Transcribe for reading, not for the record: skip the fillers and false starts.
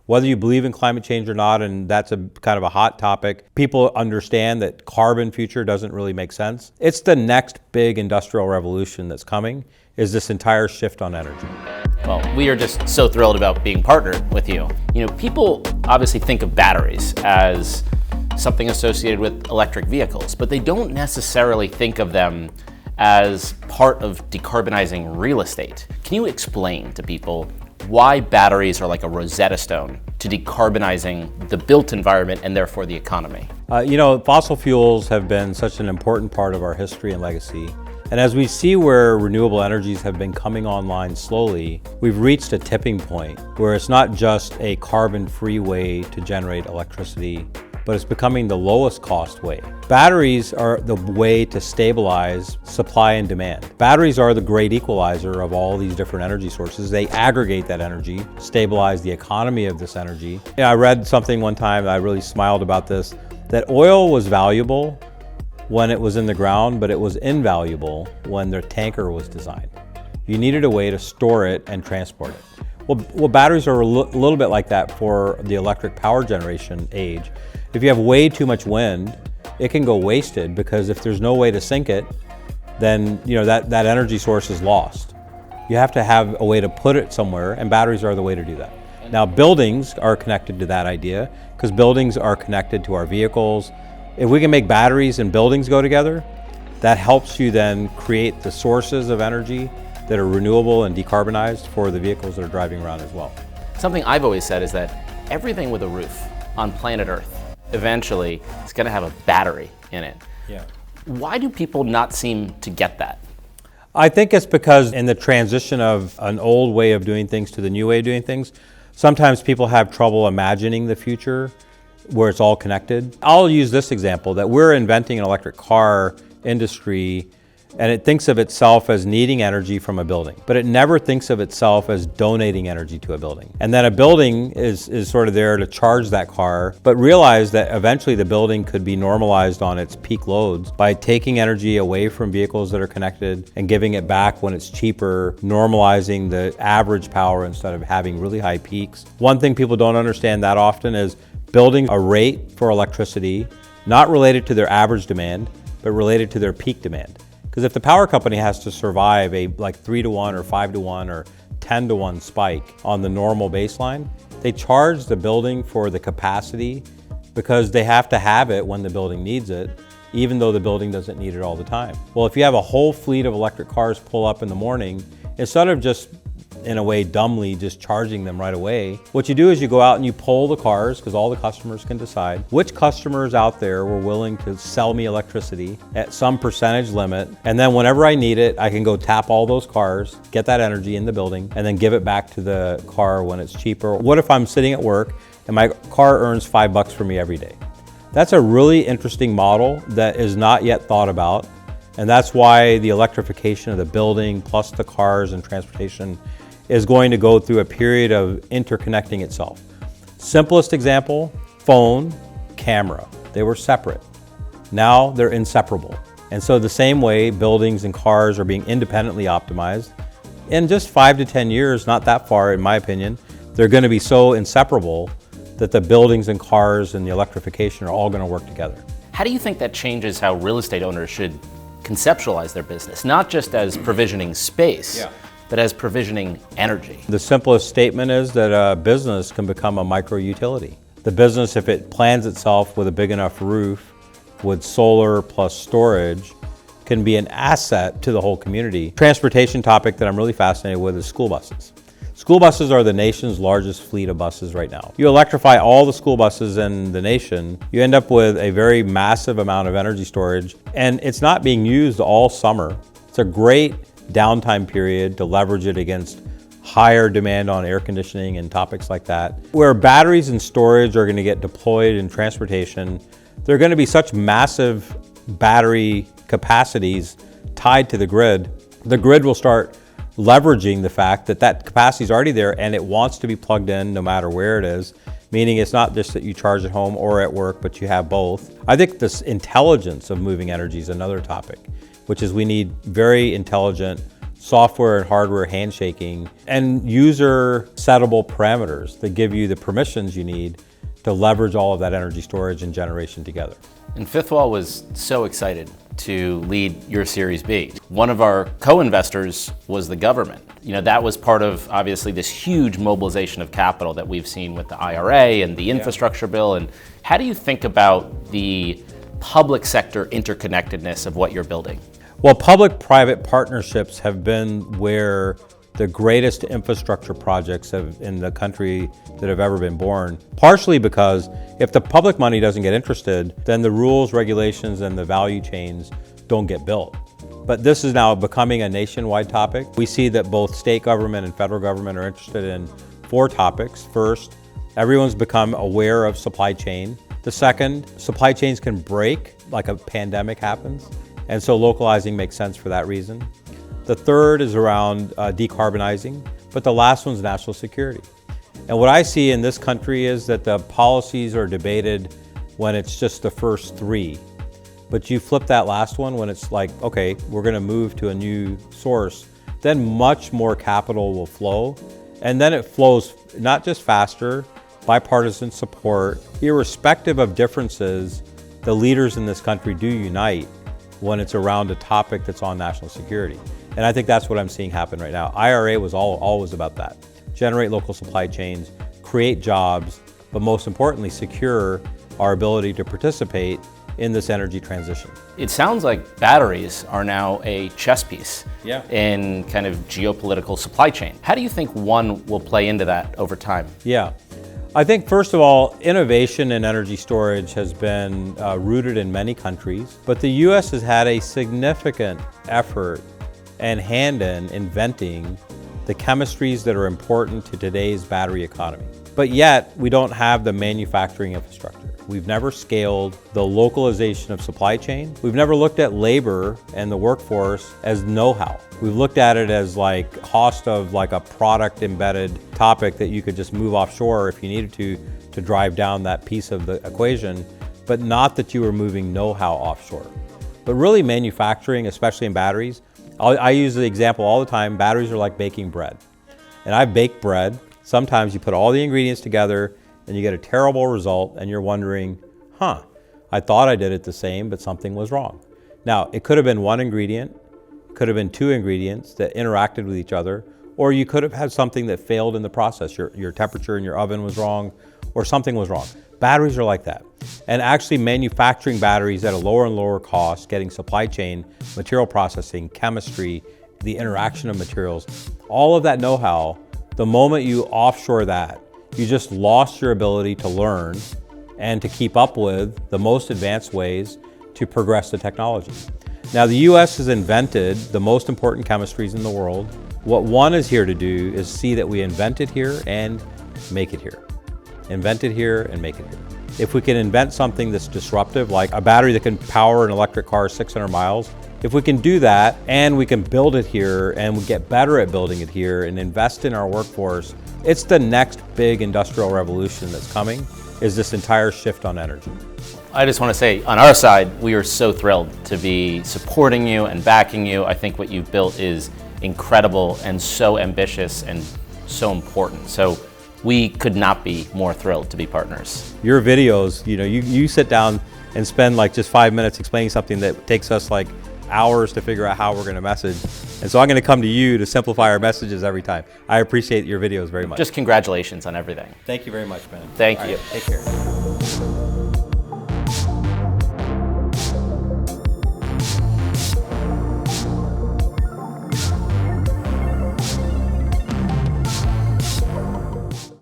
Whether you believe in climate change or not, and that's a kind of a hot topic, people understand that carbon future doesn't really make sense. It's the next big industrial revolution that's coming, is this entire shift on energy. Well, we are just so thrilled about being partnered with you. You know, people obviously think of batteries as something associated with electric vehicles, but they don't necessarily think of them as part of decarbonizing real estate. Can you explain to people why batteries are like a Rosetta Stone to decarbonizing the built environment and therefore the economy? Fossil fuels have been such an important part of our history and legacy. And as we see where renewable energies have been coming online slowly, we've reached a tipping point where it's not just a carbon-free way to generate electricity, but it's becoming the lowest cost way. Batteries are the way to stabilize supply and demand. Batteries are the great equalizer of all these different energy sources. They aggregate that energy, stabilize the economy of this energy. I read something one time, I really smiled about this, that oil was valuable when it was in the ground, but it was invaluable when the tanker was designed. You needed a way to store it and transport it. Well, batteries are a little bit like that for the electric power generation age. If you have way too much wind, it can go wasted, because if there's no way to sink it, then that energy source is lost. You have to have a way to put it somewhere, and batteries are the way to do that. Now, buildings are connected to that idea, because buildings are connected to our vehicles. If we can make batteries and buildings go together, that helps you then create the sources of energy that are renewable and decarbonized for the vehicles that are driving around as well. Something I've always said is that everything with a roof on planet Earth eventually is going to have a battery in it. Yeah. Why do people not seem to get that? I think it's because in the transition of an old way of doing things to the new way of doing things, sometimes people have trouble imagining the future where it's all connected. I'll use this example, that we're inventing an electric car industry, and it thinks of itself as needing energy from a building, but it never thinks of itself as donating energy to a building. And then a building is sort of there to charge that car, but realize that eventually the building could be normalized on its peak loads by taking energy away from vehicles that are connected and giving it back when it's cheaper, normalizing the average power instead of having really high peaks. One thing people don't understand that often is building a rate for electricity, not related to their average demand, but related to their peak demand. Because if the power company has to survive a 3-to-1 or 5-to-1 or 10-to-1 spike on the normal baseline, they charge the building for the capacity because they have to have it when the building needs it, even though the building doesn't need it all the time. Well, if you have a whole fleet of electric cars pull up in the morning, instead of just, in a way, dumbly just charging them right away, what you do is you go out and you poll the cars, because all the customers can decide which customers out there were willing to sell me electricity at some percentage limit, and then whenever I need it, I can go tap all those cars, get that energy in the building, and then give it back to the car when it's cheaper. What if I'm sitting at work and my car earns $5 for me every day? That's a really interesting model that is not yet thought about, and that's why the electrification of the building plus the cars and transportation is going to go through a period of interconnecting itself. Simplest example, phone, camera. They were separate. Now they're inseparable. And so the same way buildings and cars are being independently optimized, in just 5 to 10 years, not that far in my opinion, they're going to be so inseparable that the buildings and cars and the electrification are all going to work together. How do you think that changes how real estate owners should conceptualize their business, not just as provisioning space, but as provisioning energy? The simplest statement is that a business can become a micro utility. The business, if it plans itself with a big enough roof, with solar plus storage, can be an asset to the whole community. Transportation topic that I'm really fascinated with is school buses. School buses are the nation's largest fleet of buses right now. You electrify all the school buses in the nation, you end up with a very massive amount of energy storage, and it's not being used all summer. It's a great downtime period to leverage it against higher demand on air conditioning and topics like that. Where batteries and storage are going to get deployed in transportation, there are going to be such massive battery capacities tied to the grid. The grid will start leveraging the fact that that capacity is already there and it wants to be plugged in no matter where it is, meaning it's not just that you charge at home or at work, but you have both. I think this intelligence of moving energy is another topic, which is we need very intelligent software and hardware handshaking, and user settable parameters that give you the permissions you need to leverage all of that energy storage and generation together. And Fifthwall was so excited to lead your Series B. One of our co-investors was the government. That was part of obviously this huge mobilization of capital that we've seen with the IRA and the infrastructure bill. And how do you think about the public sector interconnectedness of what you're building? Well, public-private partnerships have been where the greatest infrastructure projects in the country that have ever been born, partially because if the public money doesn't get interested, then the rules, regulations, and the value chains don't get built. But this is now becoming a nationwide topic. We see that both state government and federal government are interested in 4 topics. First, everyone's become aware of supply chain. The second, supply chains can break like a pandemic happens, and so localizing makes sense for that reason. The third is around decarbonizing, but the last one's national security. And what I see in this country is that the policies are debated when it's just the first 3. But you flip that last one when it's like, okay, we're gonna move to a new source, then much more capital will flow. And then it flows not just faster, bipartisan support, irrespective of differences, the leaders in this country do unite when it's around a topic that's on national security. And I think that's what I'm seeing happen right now. IRA was always about that. Generate local supply chains, create jobs, but most importantly, secure our ability to participate in this energy transition. It sounds like batteries are now a chess piece Yeah. in kind of geopolitical supply chain. How do you think one will play into that over time? Yeah. I think, first of all, innovation in energy storage has been rooted in many countries, but the US has had a significant effort and hand in inventing the chemistries that are important to today's battery economy. But yet, we don't have the manufacturing infrastructure. We've never scaled the localization of supply chain. We've never looked at labor and the workforce as know-how. We've looked at it as like cost of like a product embedded topic that you could just move offshore if you needed to drive down that piece of the equation, but not that you were moving know-how offshore. But really manufacturing, especially in batteries, I use the example all the time, batteries are like baking bread. And I bake bread. Sometimes you put all the ingredients together and you get a terrible result and you're wondering, I thought I did it the same, but something was wrong. Now, it could have been one ingredient, it could have been 2 ingredients that interacted with each other, or you could have had something that failed in the process. Your temperature in your oven was wrong, or something was wrong. Batteries are like that. And actually manufacturing batteries at a lower and lower cost, getting supply chain, material processing, chemistry, the interaction of materials, all of that know-how, the moment you offshore that, you just lost your ability to learn and to keep up with the most advanced ways to progress the technology. Now, the US has invented the most important chemistries in the world. What one is here to do is see that we invent it here and make it here. Invent it here and make it here. If we can invent something that's disruptive, like a battery that can power an electric car 600 miles, if we can do that and we can build it here and we get better at building it here and invest in our workforce, it's the next big industrial revolution that's coming, is this entire shift on energy. I just want to say, on our side, we are so thrilled to be supporting you and backing you. I think what you've built is incredible and so ambitious and so important. So we could not be more thrilled to be partners. Your videos, you sit down and spend like just 5 minutes explaining something that takes us like hours to figure out how we're going to message. And so I'm going to come to you to simplify our messages every time. I appreciate your videos very much. Just congratulations on everything. Thank you very much, man. Thank you. Take care.